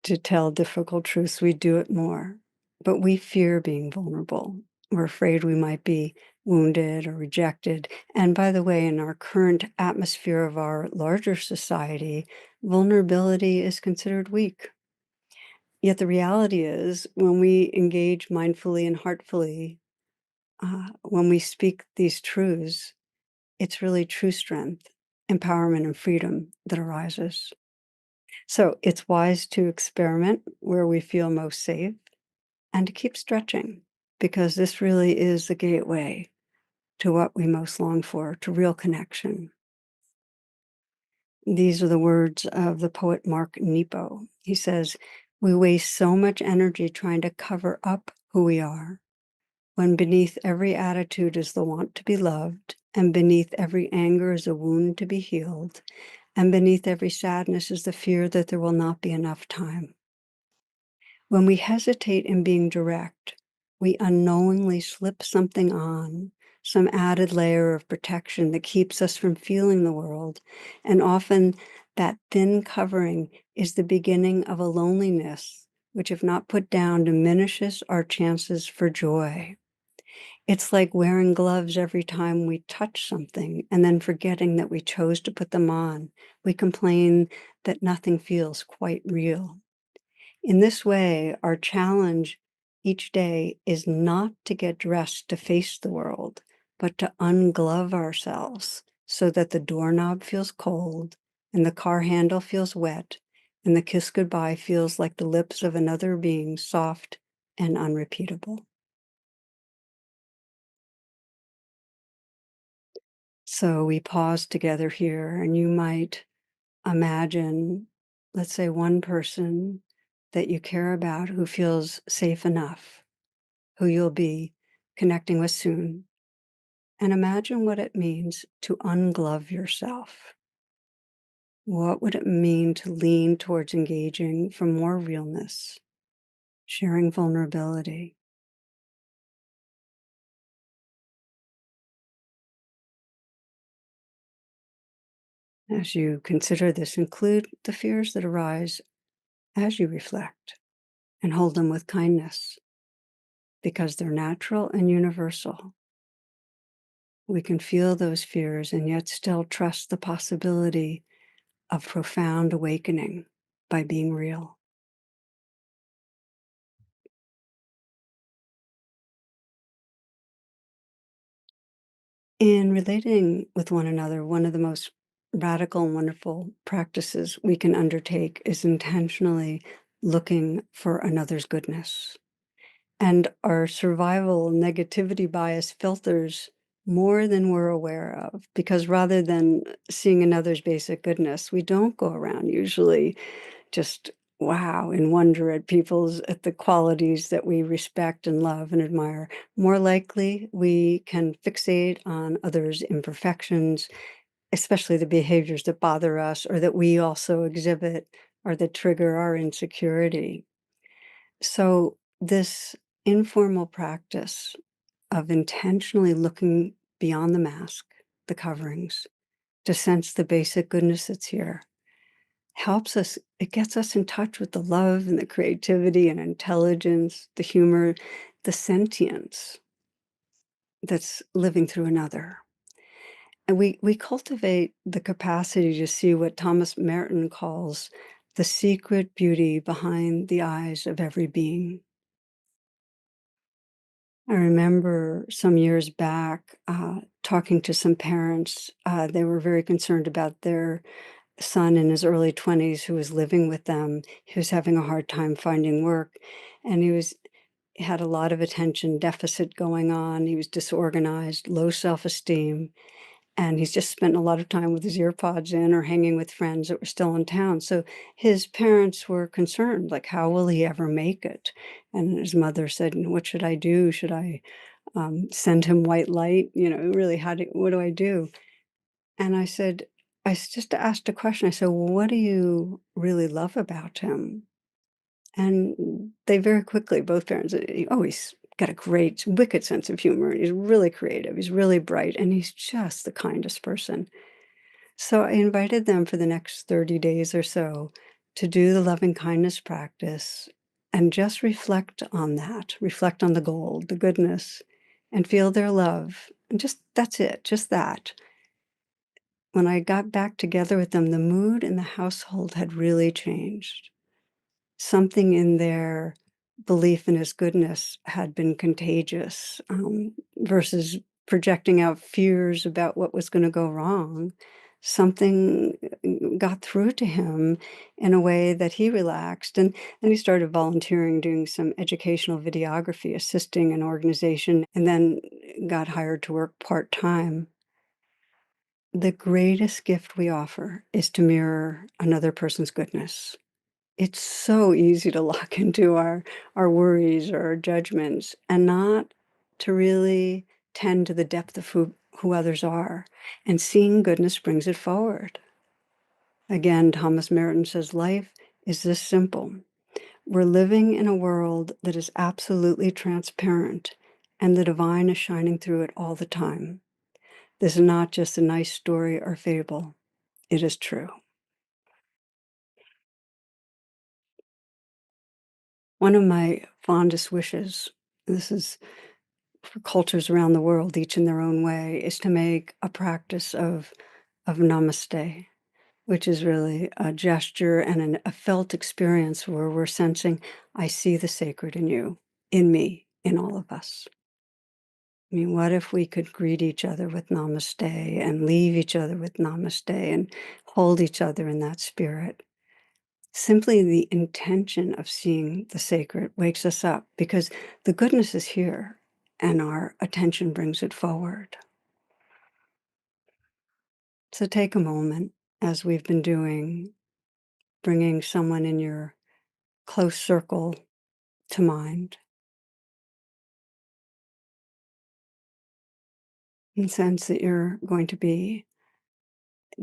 to tell difficult truths, we do it more. But we fear being vulnerable. We're afraid we might be wounded or rejected. And by the way, in our current atmosphere of our larger society, vulnerability is considered weak. Yet the reality is, when we engage mindfully and heartfully, when we speak these truths, it's really true strength. empowerment and freedom that arises. So it's wise to experiment where we feel most safe and to keep stretching because this really is the gateway to what we most long for, to real connection. These are the words of the poet Mark Nepo. He says, "We waste so much energy trying to cover up who we are, when beneath every attitude is the want to be loved, and beneath every anger is a wound to be healed, and beneath every sadness is the fear that there will not be enough time. When we hesitate in being direct, we unknowingly slip something on, some added layer of protection that keeps us from feeling the world. And often that thin covering is the beginning of a loneliness, which, if not put down, diminishes our chances for joy. It's like wearing gloves every time we touch something and then forgetting that we chose to put them on. We complain that nothing feels quite real. In this way, our challenge each day is not to get dressed to face the world, but to unglove ourselves so that the doorknob feels cold and the car handle feels wet and the kiss goodbye feels like the lips of another being, soft and unrepeatable. So we pause together here, and you might imagine, let's say, one person that you care about who feels safe enough, who you'll be connecting with soon. And imagine what it means to unglove yourself. What would it mean to lean towards engaging for more realness, sharing vulnerability? As you consider this, include the fears that arise as you reflect and hold them with kindness because they're natural and universal. We can feel those fears and yet still trust the possibility of profound awakening by being real. In relating with one another, one of the most radical and wonderful practices we can undertake is intentionally looking for another's goodness. And our survival negativity bias filters more than we're aware of because rather than seeing another's basic goodness, we don't go around usually just wow and wonder at the qualities that we respect and love and admire. More likely we can fixate on others' imperfections, especially the behaviors that bother us or that we also exhibit or that trigger our insecurity. So this informal practice of intentionally looking beyond the mask, the coverings, to sense the basic goodness that's here helps us, it gets us in touch with the love and the creativity and intelligence, the humor, the sentience that's living through another. And we cultivate the capacity to see what Thomas Merton calls the secret beauty behind the eyes of every being. I remember some years back talking to some parents. They were very concerned about their son in his early 20s who was living with them. He was having a hard time finding work, and had a lot of attention deficit going on. He was disorganized, low self-esteem, and he's just spent a lot of time with his ear pods in or hanging with friends that were still in town. So his parents were concerned, like, how will he ever make it? And his mother said, "What should I do? Should I send him white light? Really, what do I do?" And just asked a question. I said, "Well, what do you really love about him?" And they very quickly, both parents, "Oh, he's got a great, wicked sense of humor. And he's really creative. He's really bright. And he's just the kindest person." So I invited them for the next 30 days or so to do the loving kindness practice and just reflect on that, reflect on the gold, the goodness, and feel their love. And just that's it, just that. When I got back together with them, the mood in the household had really changed. Something in their belief in his goodness had been contagious, versus projecting out fears about what was gonna go wrong. something got through to him in a way that he relaxed, and he started volunteering, doing some educational videography, assisting an organization, and then got hired to work part-time. The greatest gift we offer is to mirror another person's goodness. It's so easy to lock into our worries or our judgments and not to really tend to the depth of who others are. And seeing goodness brings it forward. Again, Thomas Merton says life is this simple. We're living in a world that is absolutely transparent, and the divine is shining through it all the time. This is not just a nice story or fable. It is true. One of my fondest wishes, this is for cultures around the world, each in their own way, is to make a practice of namaste, which is really a gesture and a felt experience where we're sensing, I see the sacred in you, in me, in all of us. I mean, what if we could greet each other with namaste and leave each other with namaste and hold each other in that spirit? Simply the intention of seeing the sacred wakes us up because the goodness is here and our attention brings it forward. So take a moment, as we've been doing, bringing someone in your close circle to mind, and sense that you're going to be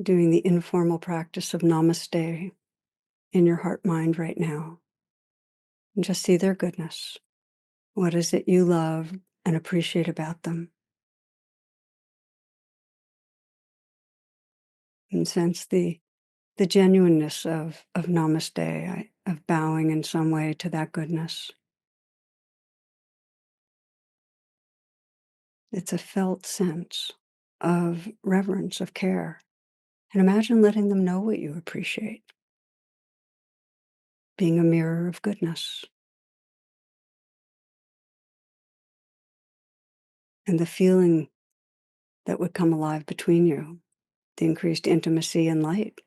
doing the informal practice of namaste in your heart mind right now. And just see their goodness. What is it you love and appreciate about them? And sense the genuineness of namaste, of bowing in some way to that goodness. It's a felt sense of reverence, of care. And imagine letting them know what you appreciate, being a mirror of goodness. And the feeling that would come alive between you, the increased intimacy and light.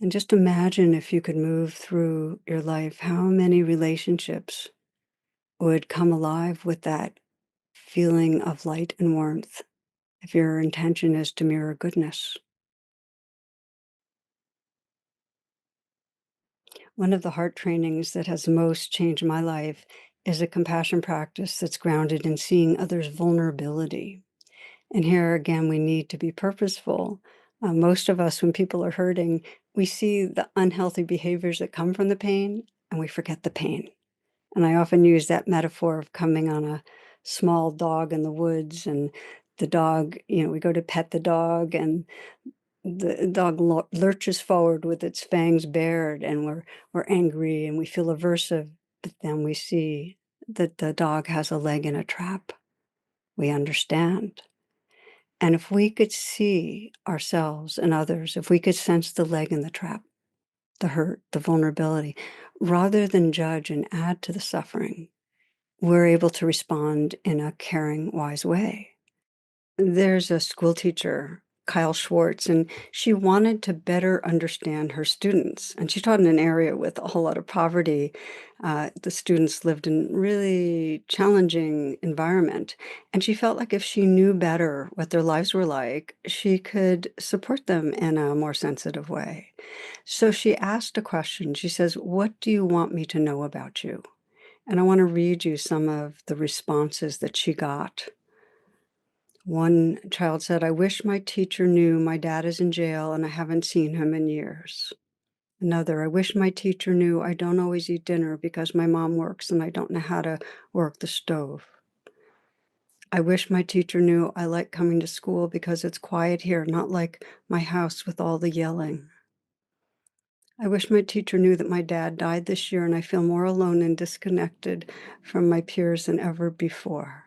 And just imagine if you could move through your life, how many relationships would come alive with that feeling of light and warmth if your intention is to mirror goodness. One of the heart trainings that has most changed my life is a compassion practice that's grounded in seeing others' vulnerability. And here again, we need to be purposeful. Most of us, when people are hurting, we see the unhealthy behaviors that come from the pain and we forget the pain. And I often use that metaphor of coming on a small dog in the woods, and the dog, we go to pet the dog, and the dog lurches forward with its fangs bared, and we're angry and we feel aversive, but then we see that the dog has a leg in a trap. We understand. And if we could see ourselves and others, if we could sense the leg in the trap, the hurt, the vulnerability, rather than judge and add to the suffering, we're able to respond in a caring, wise way. There's a school teacher, Kyle Schwartz, and she wanted to better understand her students. And she taught in an area with a whole lot of poverty. The students lived in really challenging environment. And she felt like if she knew better what their lives were like, she could support them in a more sensitive way. So she asked a question. She says, "What do you want me to know about you?" And I want to read you some of the responses that she got. One child said, "I wish my teacher knew my dad is in jail and I haven't seen him in years." Another, "I wish my teacher knew I don't always eat dinner because my mom works and I don't know how to work the stove." "I wish my teacher knew I like coming to school because it's quiet here, not like my house with all the yelling." "I wish my teacher knew that my dad died this year and I feel more alone and disconnected from my peers than ever before."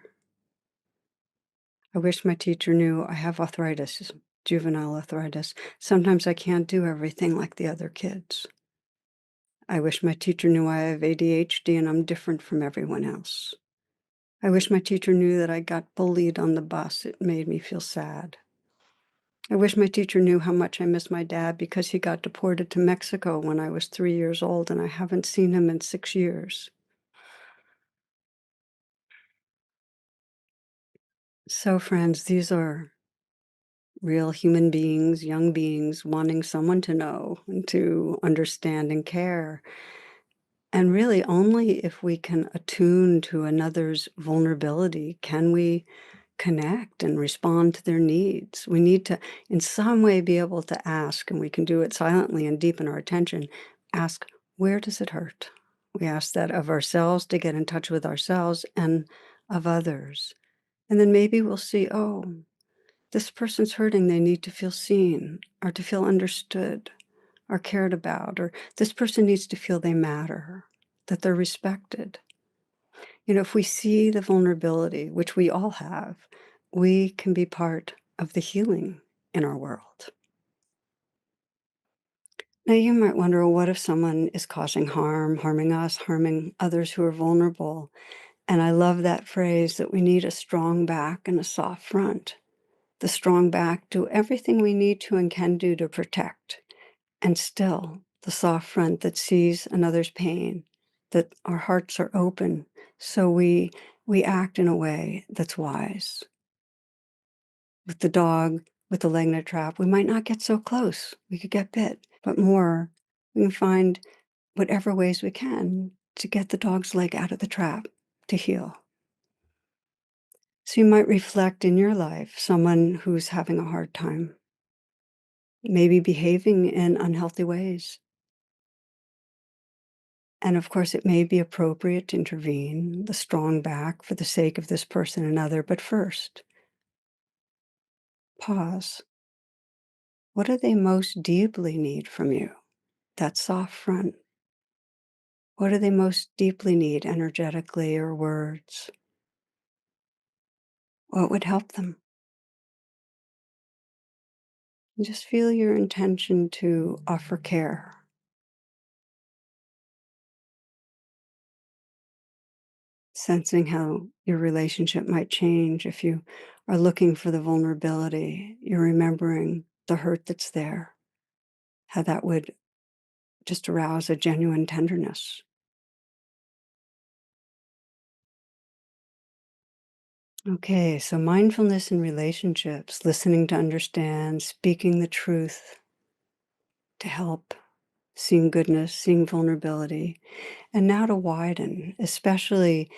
"I wish my teacher knew I have arthritis, juvenile arthritis. Sometimes I can't do everything like the other kids." "I wish my teacher knew I have ADHD and I'm different from everyone else." "I wish my teacher knew that I got bullied on the bus. It made me feel sad." I wish my teacher knew how much I miss my dad because he got deported to Mexico when I was 3 years old, and I haven't seen him in 6 years. So, friends, these are real human beings, young beings wanting someone to know and to understand and care. And really, only if we can attune to another's vulnerability can we connect and respond to their needs. We need to, in some way, be able to ask, and we can do it silently and deepen our attention. Ask, where does it hurt? We ask that of ourselves to get in touch with ourselves and of others. And then maybe we'll see, oh, this person's hurting. They need to feel seen or to feel understood or cared about, or this person needs to feel they matter, that they're respected. If we see the vulnerability, which we all have, we can be part of the healing in our world. Now, you might wonder, well, what if someone is causing harm, harming us, harming others who are vulnerable? And I love that phrase that we need a strong back and a soft front. The strong back, do everything we need to and can do to protect. And still, the soft front that sees another's pain, that our hearts are open, so we act in a way that's wise. With the dog, with the leg in a trap, we might not get so close. We could get bit, but more, we can find whatever ways we can to get the dog's leg out of the trap to heal. So you might reflect in your life someone who's having a hard time, maybe behaving in unhealthy ways. And of course, it may be appropriate to intervene, the strong back for the sake of this person and other. But first, pause. What do they most deeply need from you? That soft front. What do they most deeply need energetically or words? What would help them? And just feel your intention to offer care, sensing how your relationship might change if you are looking for the vulnerability. You're remembering the hurt that's there, how that would just arouse a genuine tenderness. Okay, so mindfulness in relationships, listening to understand, speaking the truth to help, seeing goodness, seeing vulnerability, and now to widen, especially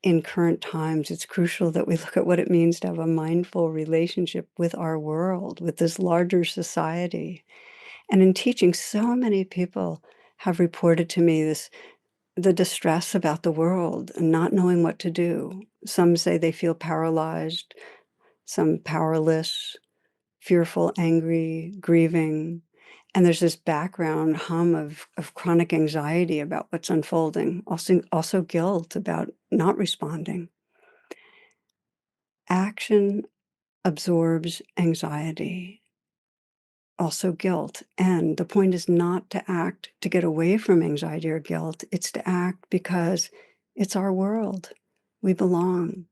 in current times, it's crucial that we look at what it means to have a mindful relationship with our world, with this larger society. And in teaching, so many people have reported to me the distress about the world and not knowing what to do. Some say they feel paralyzed, some powerless, fearful, angry, grieving. And there's this background hum of chronic anxiety about what's unfolding, also guilt about not responding. Action absorbs anxiety, also guilt. And the point is not to act to get away from anxiety or guilt. It's to act because it's our world. We belong.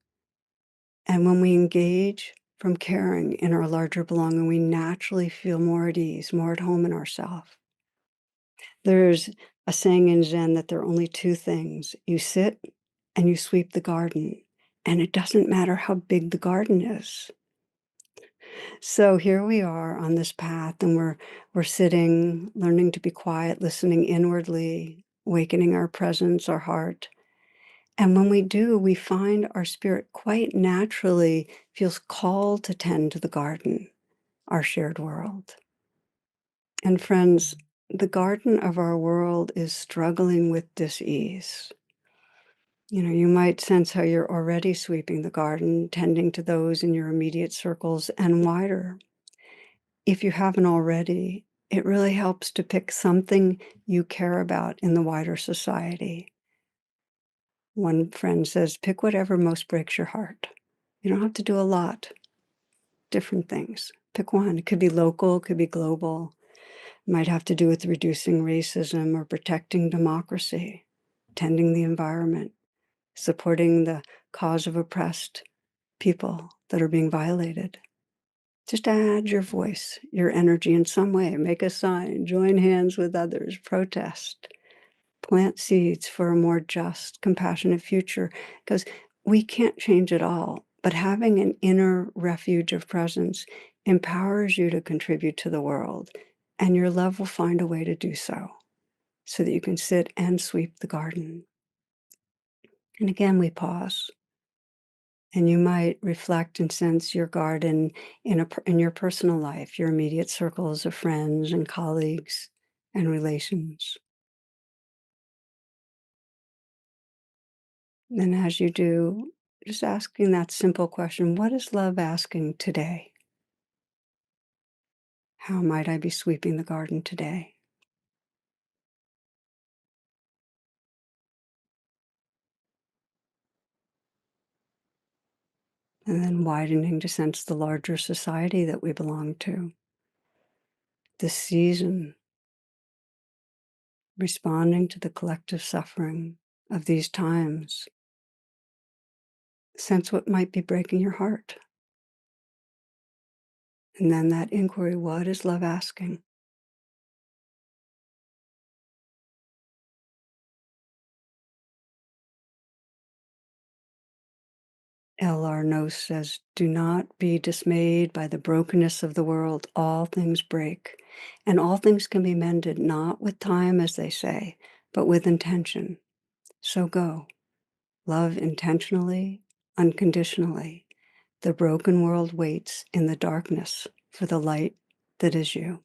And when we engage from caring in our larger belonging, we naturally feel more at ease, more at home in ourselves. There's a saying in Zen that there are only two things. You sit and you sweep the garden. And it doesn't matter how big the garden is. So here we are on this path, and we're sitting, learning to be quiet, listening inwardly, awakening our presence, our heart. And when we do, we find our spirit quite naturally feels called to tend to the garden, our shared world. And friends, the garden of our world is struggling with dis-ease. You might sense how you're already sweeping the garden, tending to those in your immediate circles and wider. If you haven't already, it really helps to pick something you care about in the wider society. One friend says, pick whatever most breaks your heart. You don't have to do a lot, different things. Pick one. It could be local, it could be global. It might have to do with reducing racism or protecting democracy, tending the environment, supporting the cause of oppressed people that are being violated. Just add your voice, your energy in some way. Make a sign, join hands with others, protest, plant seeds for a more just, compassionate future. Because we can't change it all, but having an inner refuge of presence empowers you to contribute to the world, and your love will find a way to do so that you can sit and sweep the garden. And again, we pause. And you might reflect and sense your garden in your personal life, your immediate circles of friends and colleagues and relations. And as you do, just asking that simple question, what is love asking today? How might I be sweeping the garden today? And then widening to sense the larger society that we belong to, the season, responding to the collective suffering of these times. Sense what might be breaking your heart. And then that inquiry, what is love asking? L.R. Noce says, do not be dismayed by the brokenness of the world. All things break, and all things can be mended, not with time, as they say, but with intention. So go, love intentionally, unconditionally. The broken world waits in the darkness for the light that is you.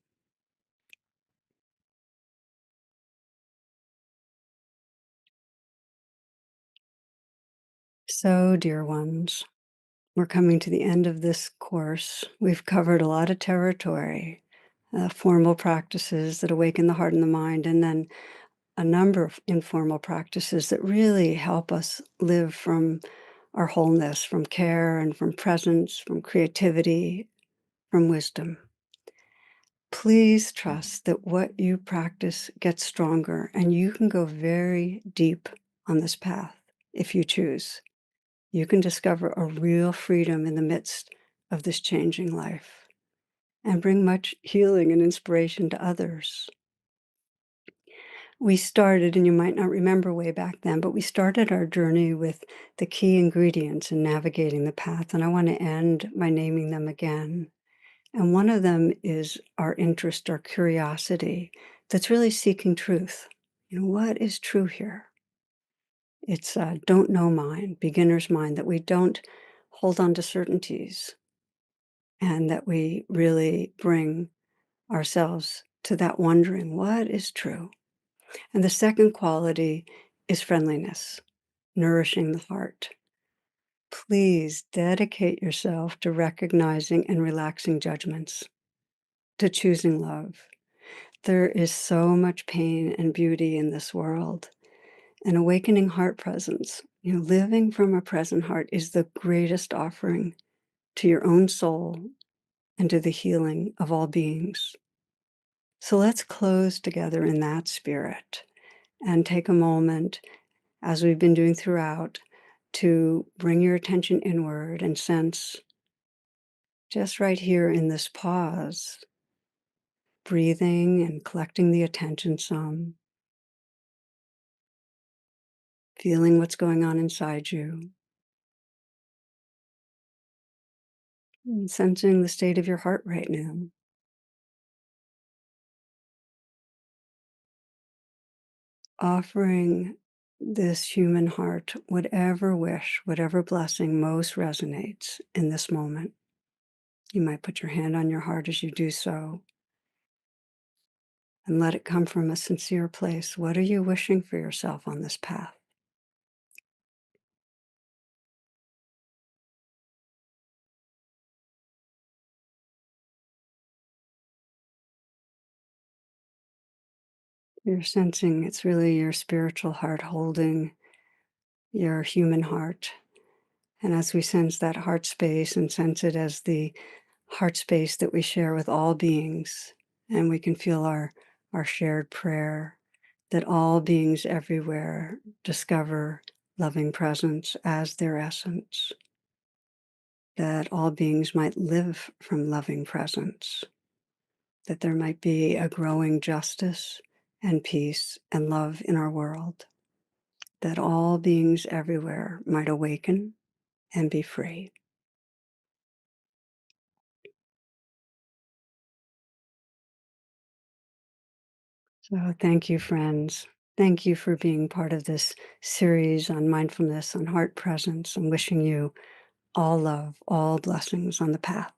So, dear ones, we're coming to the end of this course. We've covered a lot of territory, formal practices that awaken the heart and the mind, and then a number of informal practices that really help us live from our wholeness, from care and from presence, from creativity, from wisdom. Please trust that what you practice gets stronger, and you can go very deep on this path if you choose. You can discover a real freedom in the midst of this changing life and bring much healing and inspiration to others. We started, and you might not remember way back then, but we started our journey with the key ingredients in navigating the path, and I want to end by naming them again. And one of them is our interest, our curiosity, that's really seeking truth. What is true here? It's a don't know mind, beginner's mind, that we don't hold on to certainties and that we really bring ourselves to that wondering, what is true? And the second quality is friendliness, nourishing the heart. Please dedicate yourself to recognizing and relaxing judgments, to choosing love. There is so much pain and beauty in this world. An awakening heart presence, living from a present heart is the greatest offering to your own soul and to the healing of all beings. So let's close together in that spirit and take a moment, as we've been doing throughout, to bring your attention inward and sense just right here in this pause, breathing and collecting the attention some, feeling what's going on inside you, and sensing the state of your heart right now. Offering this human heart whatever wish, whatever blessing most resonates in this moment. You might put your hand on your heart as you do so and let it come from a sincere place. What are you wishing for yourself on this path? You're sensing it's really your spiritual heart holding your human heart. And as we sense that heart space and sense it as the heart space that we share with all beings, and we can feel our shared prayer that all beings everywhere discover loving presence as their essence. that all beings might live from loving presence, that there might be a growing justice and peace and love in our world, that all beings everywhere might awaken and be free. So, thank you, friends. Thank you for being part of this series on mindfulness, on heart presence. I'm wishing you all love, all blessings on the path.